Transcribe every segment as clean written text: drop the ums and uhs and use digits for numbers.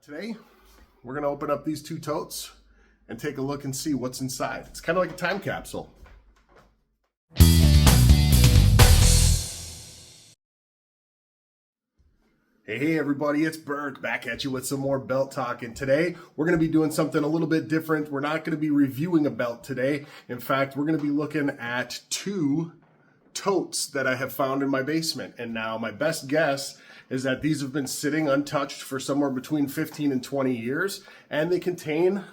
Today, we're going to open up these two totes and take a look and see what's inside. It's kind of like a time capsule. Hey everybody, it's Berg back at you with some more belt talk, and today we're going to be doing something a little bit different. We're not going to be reviewing a belt today. In fact, we're going to be looking at two totes that I have found in my basement. And now my best guess is that these have been sitting untouched for somewhere between 15 and 20 years, and they contain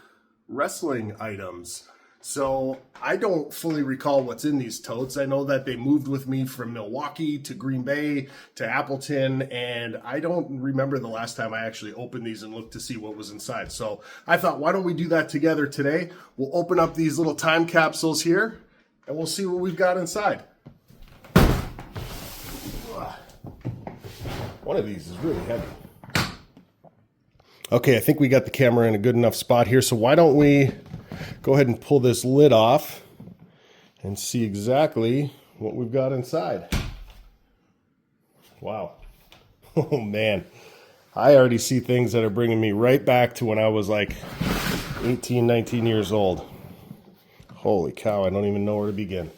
wrestling items. So I don't fully recall what's in these totes. I know that they moved with me from Milwaukee to Green Bay to Appleton, and I don't remember the last time I actually opened these and looked to see what was inside. So I thought, why don't we do that together today? We'll open up these little time capsules here, and we'll see what we've got inside. One of these is really heavy. Okay, I think we got the camera in a good enough spot here, so why don't we go ahead and pull this lid off and see exactly what we've got inside. Wow. Oh man, I already see things that are bringing me right back to when I was like 18, 19 years old. Holy cow, I don't even know where to begin.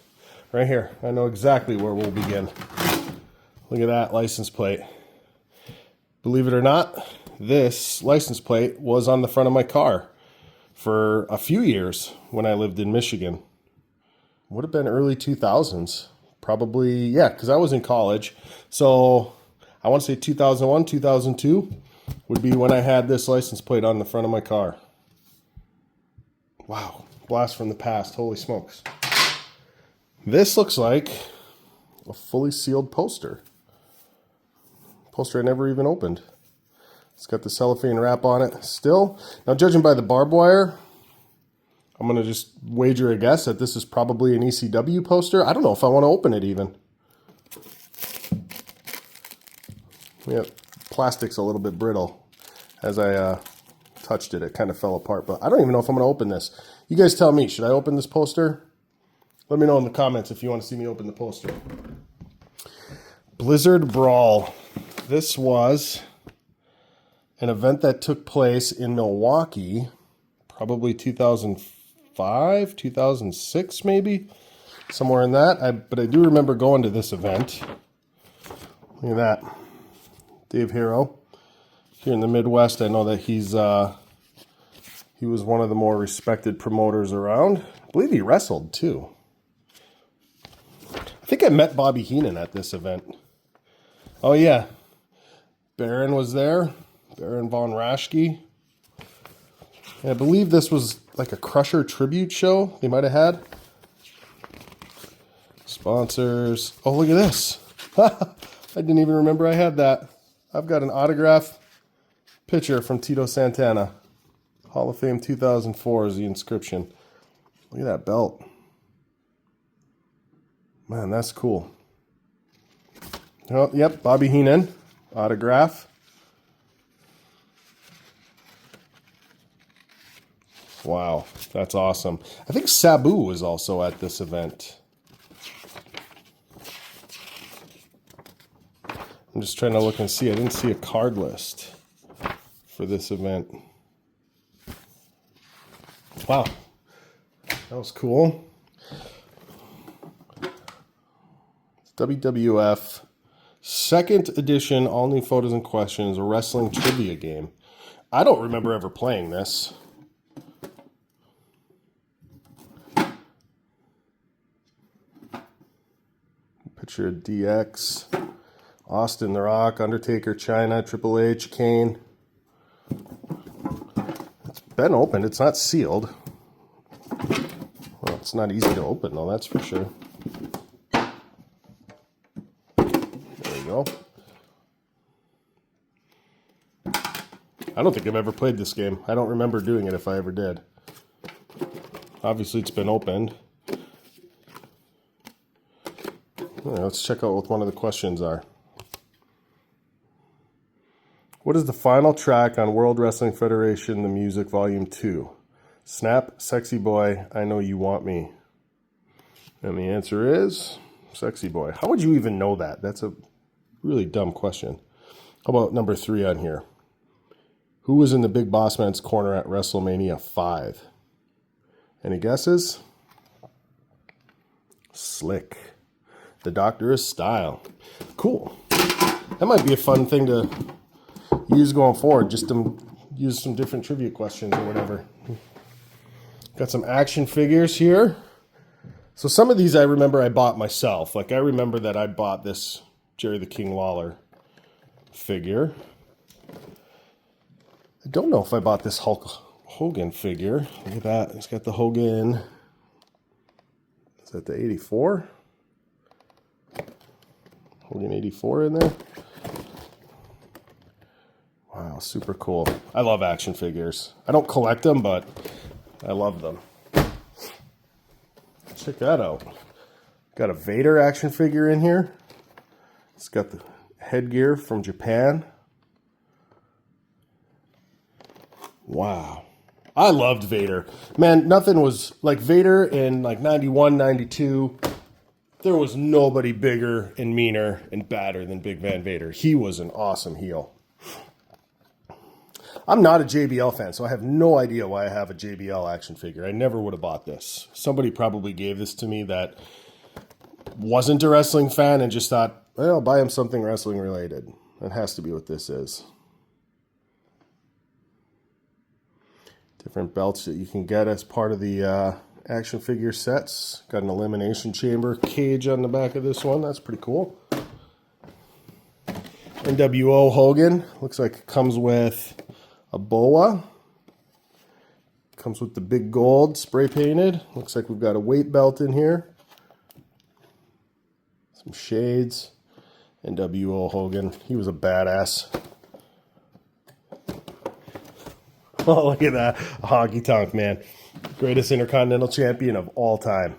Right here, I know exactly where we'll begin. Look at that license plate. Believe it or not, this license plate was on the front of my car for a few years when I lived in Michigan. Would have been early 2000s. Probably, yeah, because I was in college. So I want to say 2001, 2002 would be when I had this license plate on the front of my car. Wow, blast from the past, holy smokes. This looks like a fully sealed poster. Poster I never even opened. It's got the cellophane wrap on it still. Now, judging by the barbed wire, I'm going to just wager a guess that this is probably an ECW poster. I don't know if I want to open it even. Yeah, plastic's a little bit brittle. As I touched it, it kind of fell apart. But I don't even know if I'm going to open this. You guys tell me, should I open this poster? Let me know in the comments if you want to see me open the poster. Blizzard Brawl. This was an event that took place in Milwaukee, probably 2005, 2006 maybe, somewhere in that. But I do remember going to this event. Look at that. Dave Hero. Here in the Midwest, I know that he was one of the more respected promoters around. I believe he wrestled too. I think I met Bobby Heenan at this event. Oh yeah. Baron was there. Baron von Raschke. And I believe this was like a Crusher tribute show they might have had. Sponsors. Oh, look at this. I didn't even remember I had that. I've got an autograph picture from Tito Santana. Hall of Fame 2004 is the inscription. Look at that belt. Man, that's cool. Oh, yep, Bobby Heenan. Autograph. Wow, that's awesome. I think Sabu was also at this event. I'm just trying to look and see. I didn't see a card list for this event. Wow, that was cool. WWF second edition, all new photos and questions, a wrestling trivia game. I don't remember ever playing this. Picture of DX, Austin, The Rock, Undertaker, China, Triple H, Kane. It's been opened. It's not sealed. Well, it's not easy to open, though, that's for sure. There you go. I don't think I've ever played this game. I don't remember doing it if I ever did. Obviously, it's been opened. All right, let's check out what one of the questions are. What is the final track on World Wrestling Federation, the Music, Volume 2? Snap, Sexy Boy, I Know You Want Me. And the answer is Sexy Boy. How would you even know that? That's a really dumb question. How about number 3 on here? Who was in the Big Boss Man's corner at WrestleMania 5? Any guesses? Slick. The Doctor is Style. Cool. That might be a fun thing to use going forward. Just to use some different trivia questions or whatever. Got some action figures here. So some of these I remember I bought myself. Like I remember that I bought this Jerry the King Lawler figure. I don't know if I bought this Hulk Hogan figure. Look at that. He's got the Hogan. Is that the 84? Hogan 84 in there. Wow, super cool. I love action figures. I don't collect them, but I love them. Check that out. Got a Vader action figure in here. It's got the headgear from Japan. Wow. I loved Vader. Man, nothing was like Vader in like 91, 92. There was nobody bigger and meaner and badder than Big Van Vader. He was an awesome heel. I'm not a JBL fan, so I have no idea why I have a JBL action figure. I never would have bought this. Somebody probably gave this to me that wasn't a wrestling fan and just thought, well, I'll buy him something wrestling related. That has to be what this is. Different belts that you can get as part of the action figure sets. Got an elimination chamber cage on the back of this one. That's pretty cool. NWO Hogan. Looks like it comes with a boa. Comes with the big gold spray painted. Looks like we've got a weight belt in here. Some shades. NWO Hogan. He was a badass. Oh, look at that. A honky tonk, man. Greatest Intercontinental Champion of all time.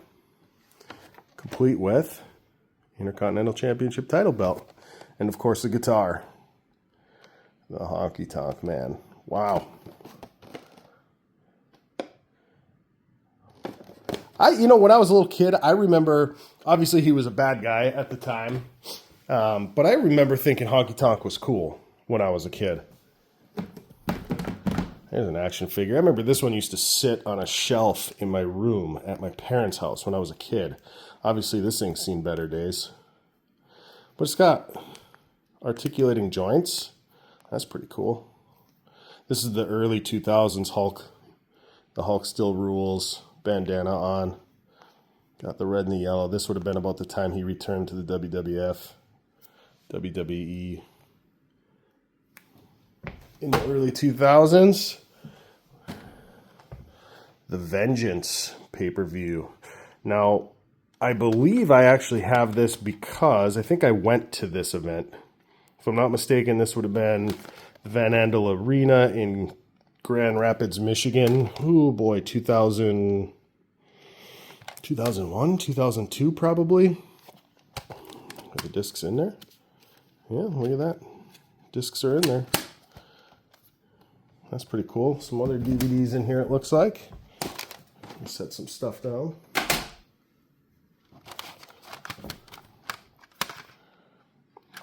Complete with Intercontinental Championship title belt. And, of course, the guitar. The honky tonk, man. Wow. When I was a little kid, I remember, obviously he was a bad guy at the time, but I remember thinking honky tonk was cool when I was a kid. There's an action figure. I remember this one used to sit on a shelf in my room at my parents' house when I was a kid. Obviously, this thing's seen better days. But it's got articulating joints. That's pretty cool. This is the early 2000s Hulk. The Hulk still rules. Bandana on. Got the red and the yellow. This would have been about the time he returned to the WWF. WWE. In the early 2000s. The Vengeance pay-per-view. Now, I believe I actually have this because I think I went to this event. If I'm not mistaken, this would have been the Van Andel Arena in Grand Rapids, Michigan. Oh boy, 2001, 2002 probably. Are the discs in there? Yeah, look at that. Discs are in there. That's pretty cool. Some other DVDs in here, it looks like. Let's set some stuff down.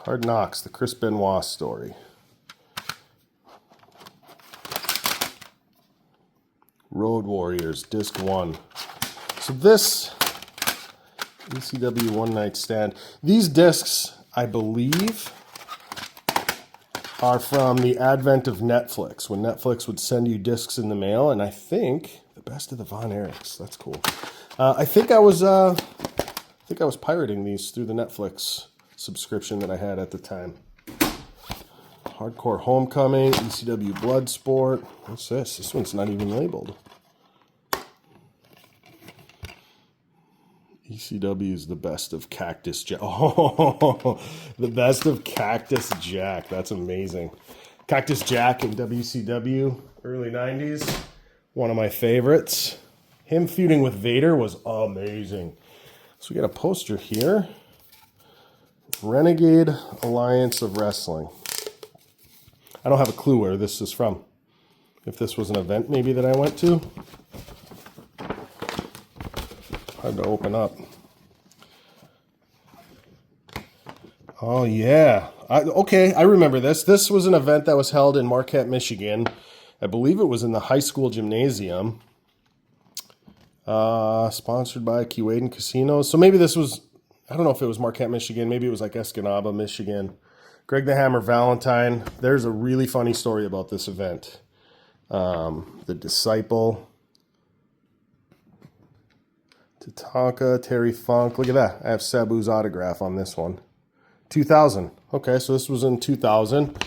Hard Knocks, the Chris Benoit story. Road Warriors, Disc 1. So this, ECW One Night Stand. These discs, I believe, are from the advent of Netflix, when Netflix would send you discs in the mail, and I think the best of the Von Erichs. That's cool. I think I was pirating these through the Netflix subscription that I had at the time. Hardcore Homecoming, ECW Bloodsport. What's this? This one's not even labeled. ECW is the best of Cactus Jack. Oh, the best of Cactus Jack. That's amazing. Cactus Jack in WCW, early 90s. One of my favorites. Him feuding with Vader was amazing. So we got a poster here. Renegade Alliance of Wrestling. I don't have a clue where this is from. If this was an event maybe that I went to. Hard to open up. Oh, yeah. Okay, I remember this. This was an event that was held in Marquette, Michigan. I believe it was in the high school gymnasium. Sponsored by Keewaydin Casinos. So maybe this was, I don't know if it was Marquette, Michigan. Maybe it was like Escanaba, Michigan. Greg the Hammer Valentine. There's a really funny story about this event. The Disciple. Tatanka, Terry Funk. Look at that. I have Sabu's autograph on this one. 2000. Okay, so this was in 2000.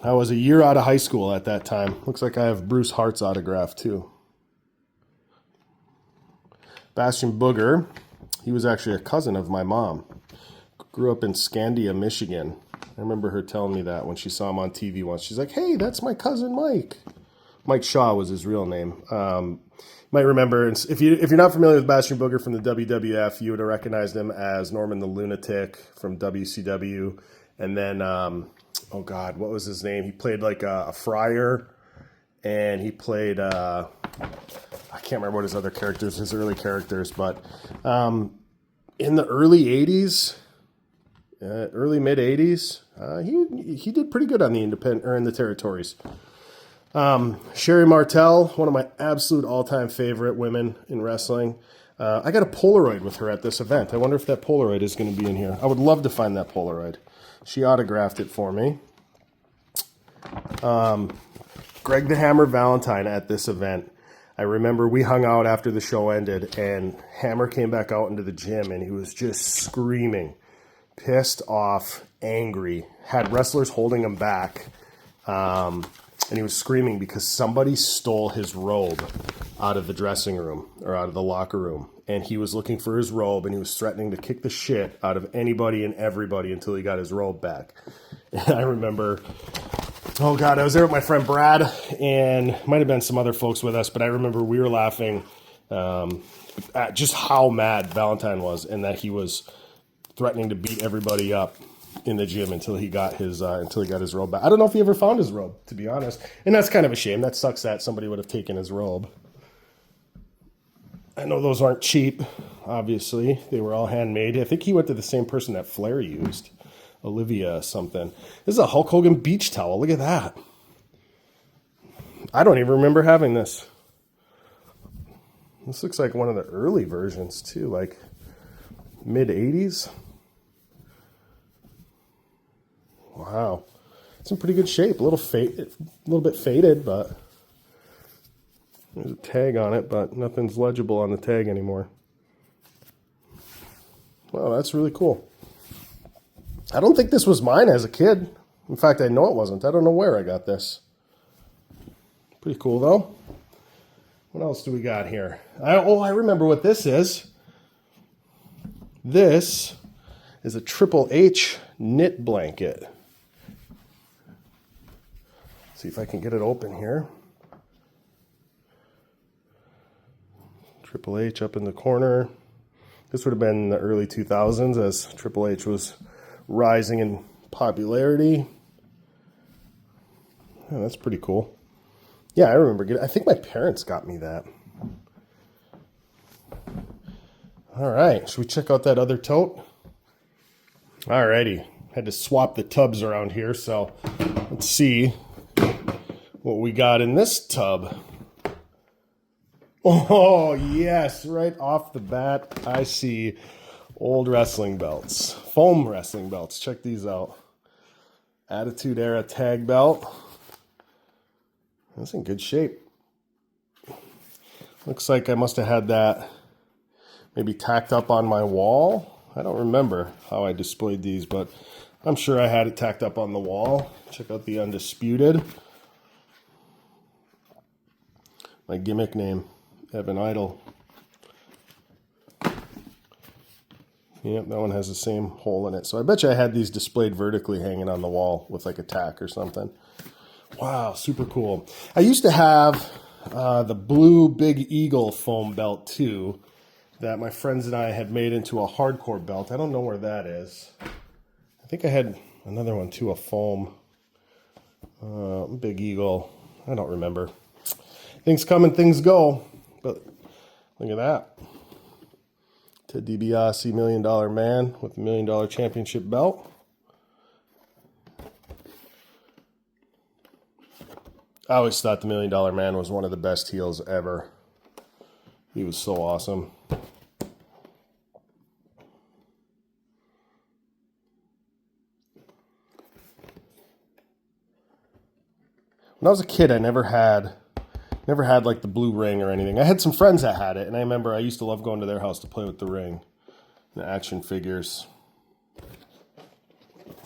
I was a year out of high school at that time. Looks like I have Bruce Hart's autograph too. Bastion Booger. He was actually a cousin of my mom. Grew up in Scandia, Michigan. I remember her telling me that when she saw him on TV once. She's like, hey, that's my cousin Mike. Mike Shaw was his real name. Might remember, if you're not familiar with Bastion Booger from the WWF, you would have recognized him as Norman the Lunatic from WCW. And then, oh God, what was his name? He played like a friar, and he played, I can't remember what his other characters, his early characters, but in the early 80s, early mid 80s, he did pretty good on the independent or in the territories. Sherry Martel, one of my absolute all-time favorite women in wrestling. I got a Polaroid with her at this event. I wonder if that Polaroid is going to be in here. I would love to find that Polaroid. She autographed it for me. Greg the Hammer Valentine at this event. I remember we hung out after the show ended, and Hammer came back out into the gym, and he was just screaming, pissed off, angry, had wrestlers holding him back. And he was screaming because somebody stole his robe out of the dressing room or out of the locker room. And he was looking for his robe, and he was threatening to kick the shit out of anybody and everybody until he got his robe back. And I remember, oh God, I was there with my friend Brad, and might have been some other folks with us, but I remember we were laughing at just how mad Valentine was and that he was threatening to beat everybody up in the gym until he got his robe back. I don't know if he ever found his robe, to be honest. And that's kind of a shame. That sucks that somebody would have taken his robe. I know those aren't cheap, obviously. They were all handmade. I think he went to the same person that Flair used. Olivia something. This is a Hulk Hogan beach towel. Look at that. I don't even remember having this. This looks like one of the early versions too, like mid-80s. Wow, it's in pretty good shape. A little bit faded, but there's a tag on it, but nothing's legible on the tag anymore. Wow, that's really cool. I don't think this was mine as a kid. In fact, I know it wasn't. I don't know where I got this. Pretty cool, though. What else do we got here? I remember what this is. This is a Triple H knit blanket. See if I can get it open here. Triple H up in the corner. This would have been in the early 2000s as Triple H was rising in popularity. Oh, that's pretty cool. Yeah, I remember I think my parents got me that. All right, should we check out that other tote? Alrighty, had to swap the tubs around here, so let's see what we got in this tub. Oh, yes, right off the bat, I see old wrestling belts, foam wrestling belts. Check these out. Attitude Era tag belt. That's in good shape. Looks like I must have had that maybe tacked up on my wall. I don't remember how I displayed these, but I'm sure I had it tacked up on the wall. Check out the Undisputed. My gimmick name, Evan Idol. Yep, that one has the same hole in it. So I bet you I had these displayed vertically hanging on the wall with like a tack or something. Wow, super cool. I used to have the blue Big Eagle foam belt too that my friends and I had made into a hardcore belt. I don't know where that is. I think I had another one too, a foam Big Eagle. I don't remember. Things come and things go, but look at that. Ted DiBiase, $1 Million Man with a $1 Million Championship belt. I always thought the $1 Million Man was one of the best heels ever. He was so awesome. When I was a kid, I never had like the blue ring or anything. I had some friends that had it, and I remember I used to love going to their house to play with the ring. The action figures.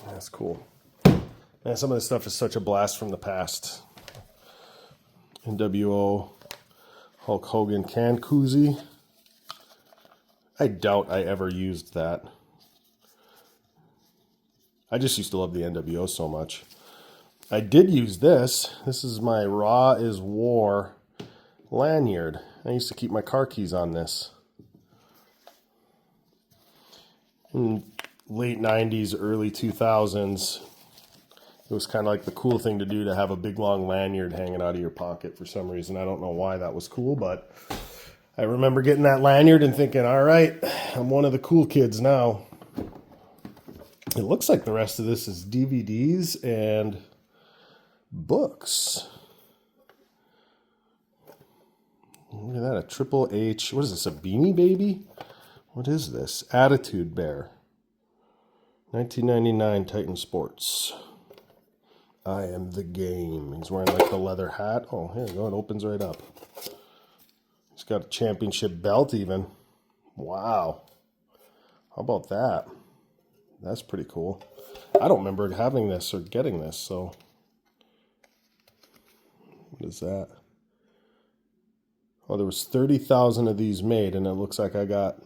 That's cool. Man, some of this stuff is such a blast from the past. NWO, Hulk Hogan can koozie. I doubt I ever used that. I just used to love the NWO so much. I did use this. This is my Raw is War lanyard. I used to keep my car keys on this. In late 90s, early 2000s, it was kind of like the cool thing to do to have a big long lanyard hanging out of your pocket for some reason. I don't know why that was cool, but I remember getting that lanyard and thinking, all right, I'm one of the cool kids now. It looks like the rest of this is DVDs and books. Look at that, a Triple H. What is this, a Beanie Baby? What is this? Attitude Bear. 1999 Titan Sports. I am the game. He's wearing like the leather hat. Oh, here you go. It opens right up. He's got a championship belt even. Wow. How about that? That's pretty cool. I don't remember having this or getting this, so. What is that? Oh, there was 30,000 of these made, and it looks like I got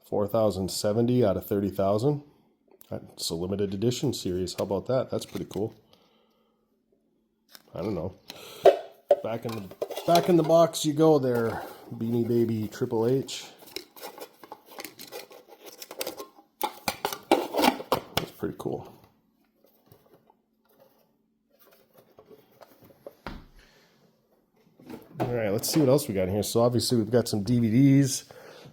4,070 out of 30,000. It's a limited edition series. How about that? That's pretty cool. I don't know. Back in the box you go there, Beanie Baby Triple H. That's pretty cool. All right, let's see what else we got in here. So obviously we've got some DVDs,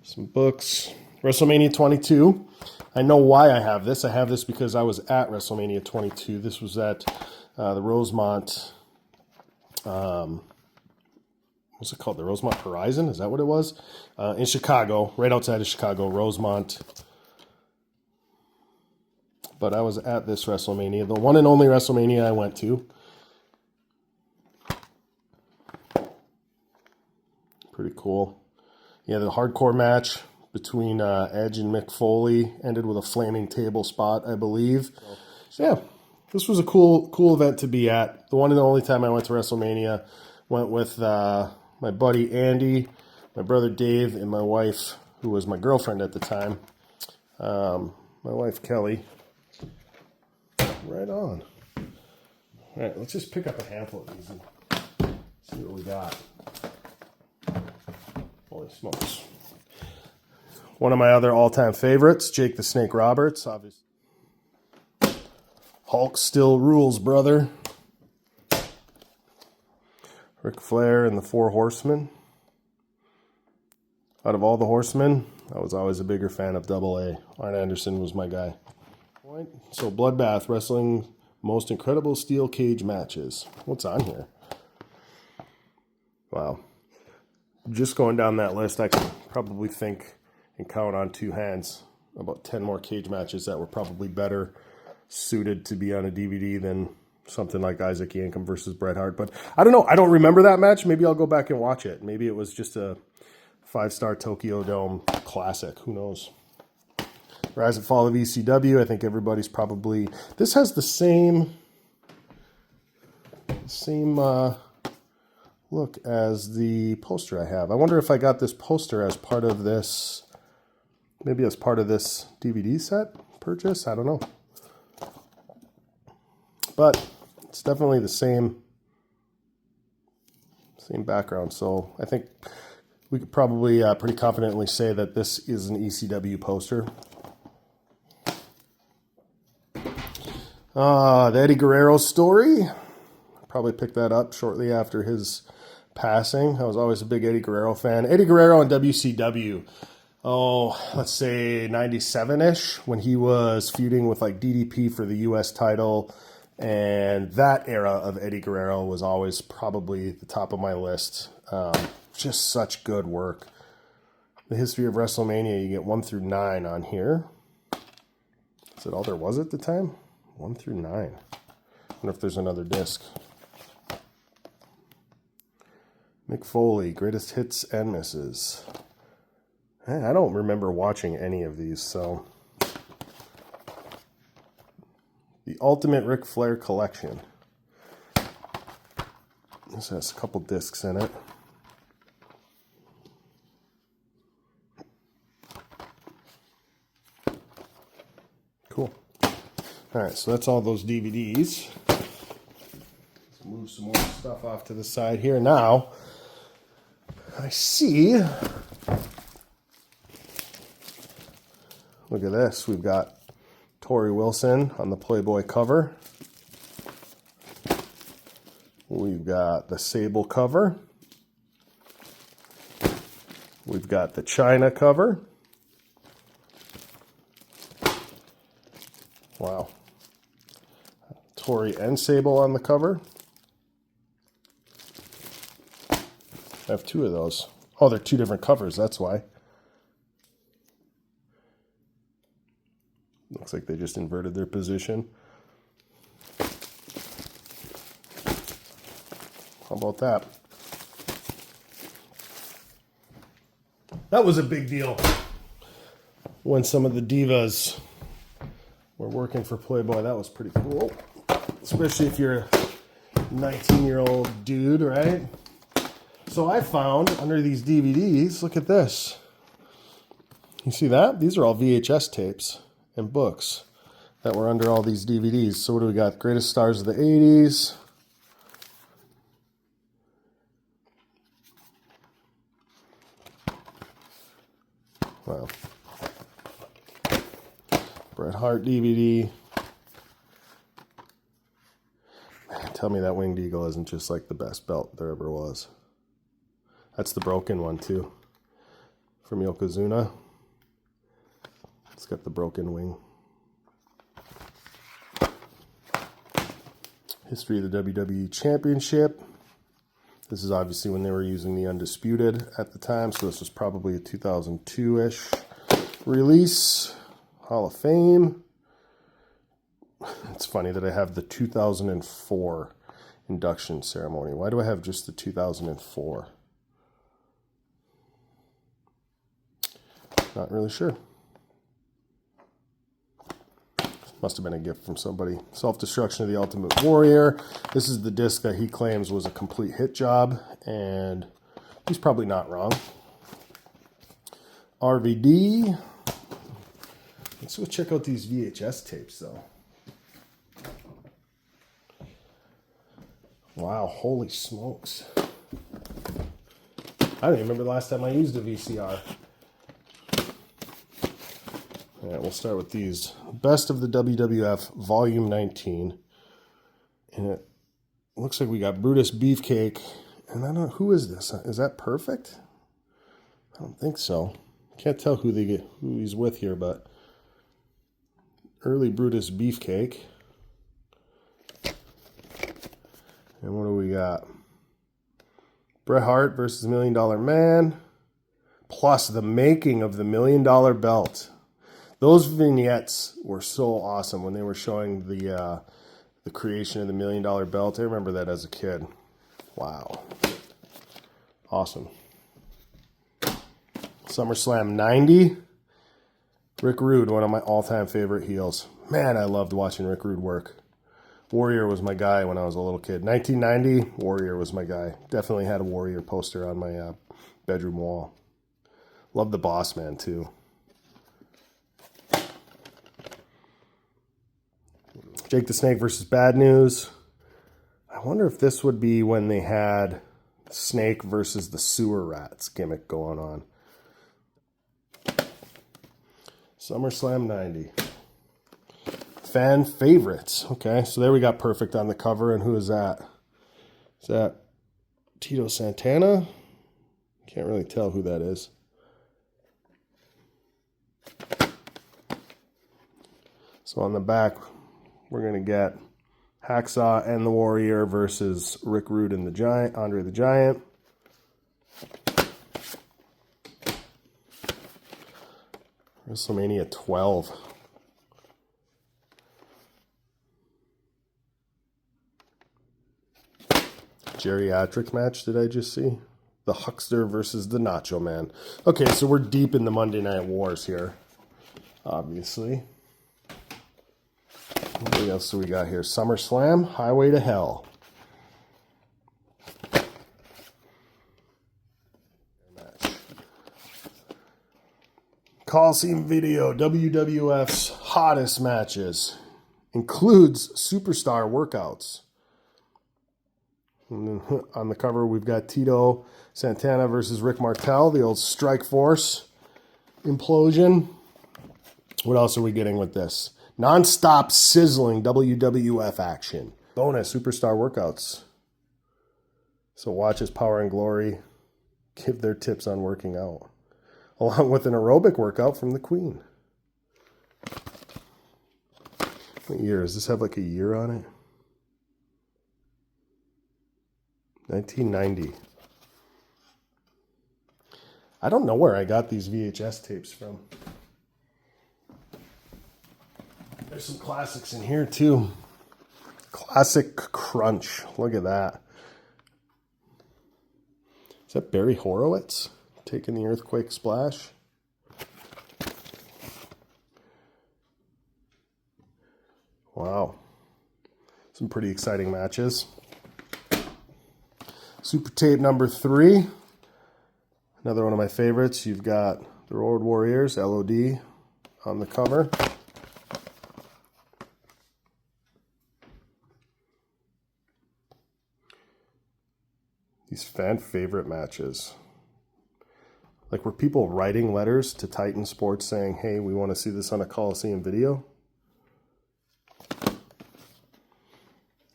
some books. WrestleMania 22. I know why I have this. I have this because I was at WrestleMania 22. This was at the Rosemont, what's it called? The Rosemont Horizon? Is that what it was? In Chicago, right outside of Chicago, Rosemont. But I was at this WrestleMania, the one and only WrestleMania I went to. Pretty cool. Yeah, the hardcore match between Edge and Mick Foley ended with a flaming table spot, I believe. Yeah, this was a cool event to be at. The one and the only time I went to WrestleMania. Went with my buddy Andy, my brother Dave, and my wife, who was my girlfriend at the time. My wife Kelly. Right on. All right, let's just pick up a handful of these and see what we got. Holy smokes. One of my other all-time favorites, Jake the Snake Roberts, obviously. Hulk still rules, brother. Ric Flair and the Four Horsemen. Out of all the Horsemen, I was always a bigger fan of AA. Arn Anderson was my guy. So Bloodbath, wrestling most incredible steel cage matches. What's on here? Wow. Just going down that list, I can probably think and count on two hands about 10 more cage matches that were probably better suited to be on a DVD than something like Isaac Yankem versus Bret Hart. But I don't know. I don't remember that match. Maybe I'll go back and watch it. Maybe it was just a 5-star Tokyo Dome classic. Who knows? Rise and Fall of ECW. I think everybody's probably... This has the same look as the poster I have. I wonder if I got this poster as part of this... Maybe as part of this DVD set purchase. I don't know. But it's definitely the same background. So I think we could probably pretty confidently say that this is an ECW poster. The Eddie Guerrero story. Probably picked that up shortly after his passing. I was always a big Eddie Guerrero fan. Eddie Guerrero and WCW. let's say 97-ish, when he was feuding with like DDP for the US title. And that era of Eddie Guerrero was always probably the top of my list. Just such good work. The history of WrestleMania, you get 1 through 9 on here. Is that all there was at the time? 1 through 9. I wonder if there's another disc. Mick Foley, greatest hits and misses. I don't remember watching any of these, so. The Ultimate Ric Flair Collection. This has a couple discs in it. Cool. All right, so that's all those DVDs. Let's move some more stuff off to the side here. Now, I see. Look at this. We've got Tori Wilson on the Playboy cover. We've got the Sable cover. We've got the China cover. Wow. Tori and Sable on the cover. I have 2 of those. Oh, they're 2 different covers, that's why. Looks like they just inverted their position. How about that? That was a big deal when some of the divas were working for Playboy. That was pretty cool. Especially if you're a 19-year-old dude, right? So I found under these DVDs, look at this. You see that? These are all VHS tapes and books that were under all these DVDs. So what do we got? Greatest Stars of the 80s. Wow. Bret Hart DVD. Man, tell me that Winged Eagle isn't just like the best belt there ever was. That's the broken one too. From Yokozuna. It's got the broken wing. History of the WWE Championship. This is obviously when they were using the Undisputed at the time, so this was probably a 2002-ish release. Hall of Fame. It's funny that I have the 2004 induction ceremony. Why do I have just the 2004? Not really sure. Must have been a gift from somebody. Self-Destruction of the Ultimate Warrior. This is the disc that he claims was a complete hit job, and he's probably not wrong. RVD. Let's go check out these VHS tapes, though. Wow, holy smokes. I don't even remember the last time I used a VCR. All right, we'll start with these. Best of the WWF, Volume 19. And it looks like we got Brutus Beefcake. And I don't know, who is this? Is that Perfect? I don't think so. Can't tell who he's with here, but early Brutus Beefcake. And what do we got? Bret Hart versus $1 Million Man. Plus the making of the $1 Million Belt. Those vignettes were so awesome when they were showing the creation of the $1 Million Belt. I remember that as a kid. Wow. Awesome. SummerSlam 90. Rick Rude, one of my all-time favorite heels. Man, I loved watching Rick Rude work. Warrior was my guy when I was a little kid. 1990, Warrior was my guy. Definitely had a Warrior poster on my bedroom wall. Loved the Boss Man, too. Jake the Snake versus Bad News. I wonder if this would be when they had Snake versus the Sewer Rats gimmick going on. SummerSlam 90. Fan favorites. Okay, so there we got Perfect on the cover. And who is that? Is that Tito Santana? Can't really tell who that is. So on the back, we're going to get Hacksaw and the Warrior versus Rick Rude and the Giant, Andre the Giant. WrestleMania 12. Geriatric match, did I just see? The Huckster versus the Nacho Man. Okay, so we're deep in the Monday Night Wars here, obviously. What else do we got here? SummerSlam, Highway to Hell. Coliseum video, WWF's hottest matches. Includes superstar workouts. And then on the cover, we've got Tito Santana versus Rick Martel, the old Strike Force implosion. What else are we getting with this? Non-stop sizzling WWF action. Bonus, superstar workouts. So watch as Power and Glory give their tips on working out. Along with an aerobic workout from the Queen. What year? Does this have like a year on it? 1990. I don't know where I got these VHS tapes from. There's some classics in here too. Classic Crunch. Look at that. Is that Barry Horowitz taking the earthquake splash? Wow. Some pretty exciting matches. Super tape number 3. Another one of my favorites. You've got the Road Warriors, LOD, on the cover. These fan favorite matches. Like, were people writing letters to Titan Sports saying, hey, we want to see this on a Coliseum video?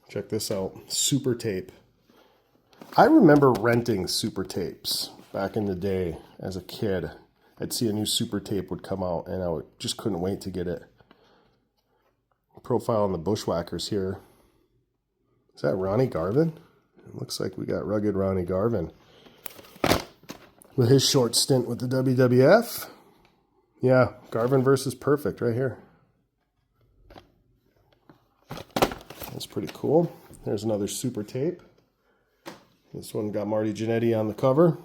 Check this out. Super tape. I remember renting super tapes back in the day as a kid. I'd see a new super tape would come out, and just couldn't wait to get it. Profile on the Bushwhackers here. Is that Ronnie Garvin? It looks like we got rugged Ronnie Garvin. With his short stint with the WWF. Yeah, Garvin versus Perfect right here. That's pretty cool. There's another super tape. This one got Marty Jannetty on the cover.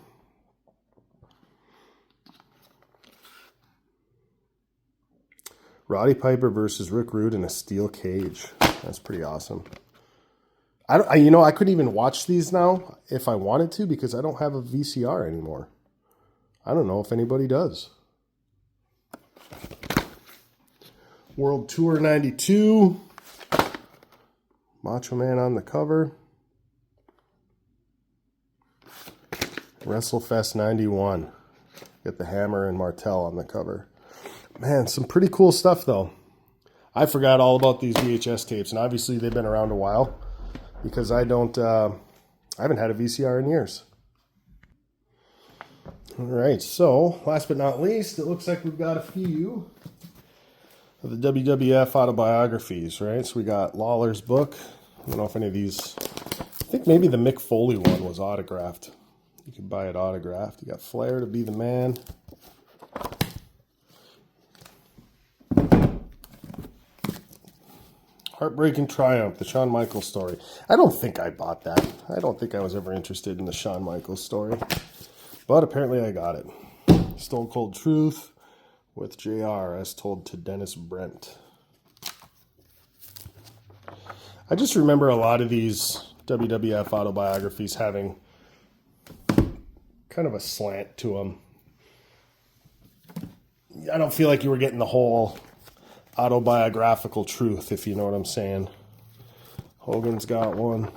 Roddy Piper versus Rick Rude in a steel cage. That's pretty awesome. I couldn't even watch these now if I wanted to because I don't have a VCR anymore. I don't know if anybody does. World Tour 92. Macho Man on the cover. WrestleFest 91. Get the Hammer and Martel on the cover. Man, some pretty cool stuff though. I forgot all about these VHS tapes, and obviously they've been around a while because I haven't had a VCR in years. All right, so last but not least, it looks like we've got a few of the WWF autobiographies, right? So we got Lawler's book. I don't know if any of these, I think maybe the Mick Foley one was autographed. You can buy it autographed. You got Flair to Be the Man. Heartbreaking Triumph, the Shawn Michaels story. I don't think I bought that. I don't think I was ever interested in the Shawn Michaels story. But apparently I got it. Stone Cold Truth with JR as told to Dennis Brent. I just remember a lot of these WWF autobiographies having kind of a slant to them. I don't feel like you were getting the whole autobiographical truth, if you know what I'm saying. Hogan's got one.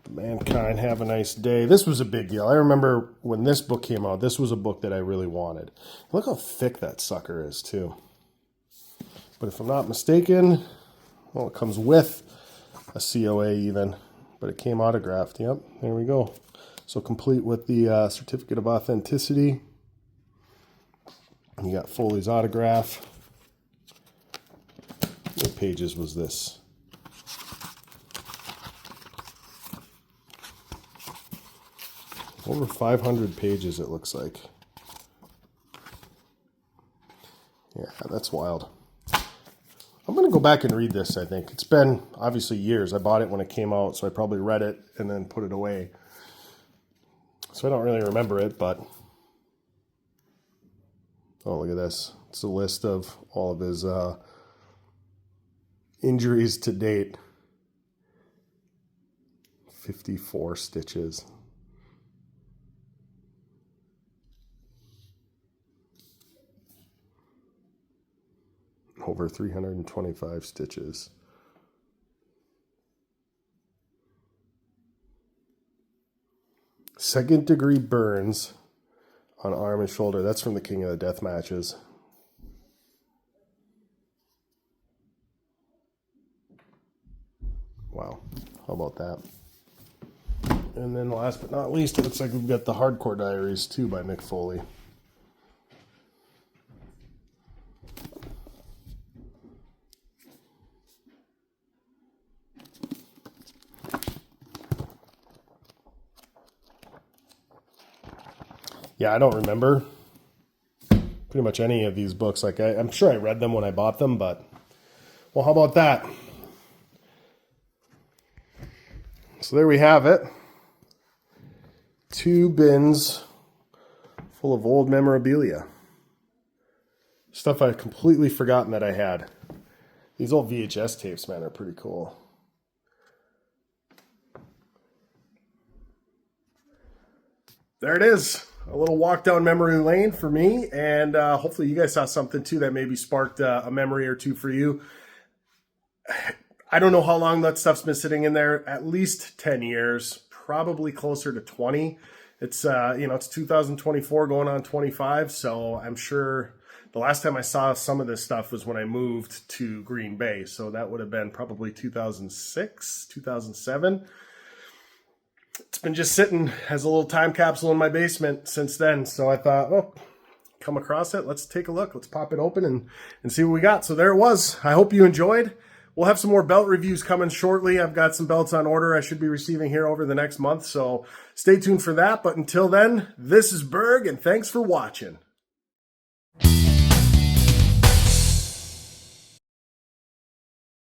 Mankind, Have a Nice Day. This was a big deal. I remember when this book came out, this was a book that I really wanted. Look how thick that sucker is, too. But if I'm not mistaken, well, it comes with a COA even, but it came autographed. Yep, there we go. So complete with the certificate of authenticity. You got Foley's autograph. What pages was this? Over 500 pages, it looks like. Yeah, that's wild. I'm going to go back and read this, I think. It's been, obviously, years. I bought it when it came out, so I probably read it and then put it away. So I don't really remember it, but... Oh, look at this. It's a list of all of his injuries to date. 54 stitches. Over 325 stitches. Second-degree burns on arm and shoulder. That's from the King of the Death matches. Wow. How about that? And then last but not least, it looks like we've got the Hardcore Diaries too by Mick Foley. Yeah, I don't remember pretty much any of these books. Like I'm sure I read them when I bought them, but well, how about that? So there we have it. 2 bins full of old memorabilia. Stuff I've completely forgotten that I had. These old VHS tapes, man, are pretty cool. There it is. A little walk down memory lane for me, and hopefully you guys saw something too that maybe sparked a memory or two for you. I don't know how long that stuff's been sitting in there. At least 10 years, probably closer to 20. It's it's 2024 going on 25, so I'm sure the last time I saw some of this stuff was when I moved to Green Bay, so that would have been probably 2006, 2007. It's been just sitting as a little time capsule in my basement since then. So I thought, oh, come across it. Let's take a look. Let's pop it open and see what we got. So there it was. I hope you enjoyed. We'll have some more belt reviews coming shortly. I've got some belts on order I should be receiving here over the next month. So stay tuned for that. But until then, this is Berg, and thanks for watching.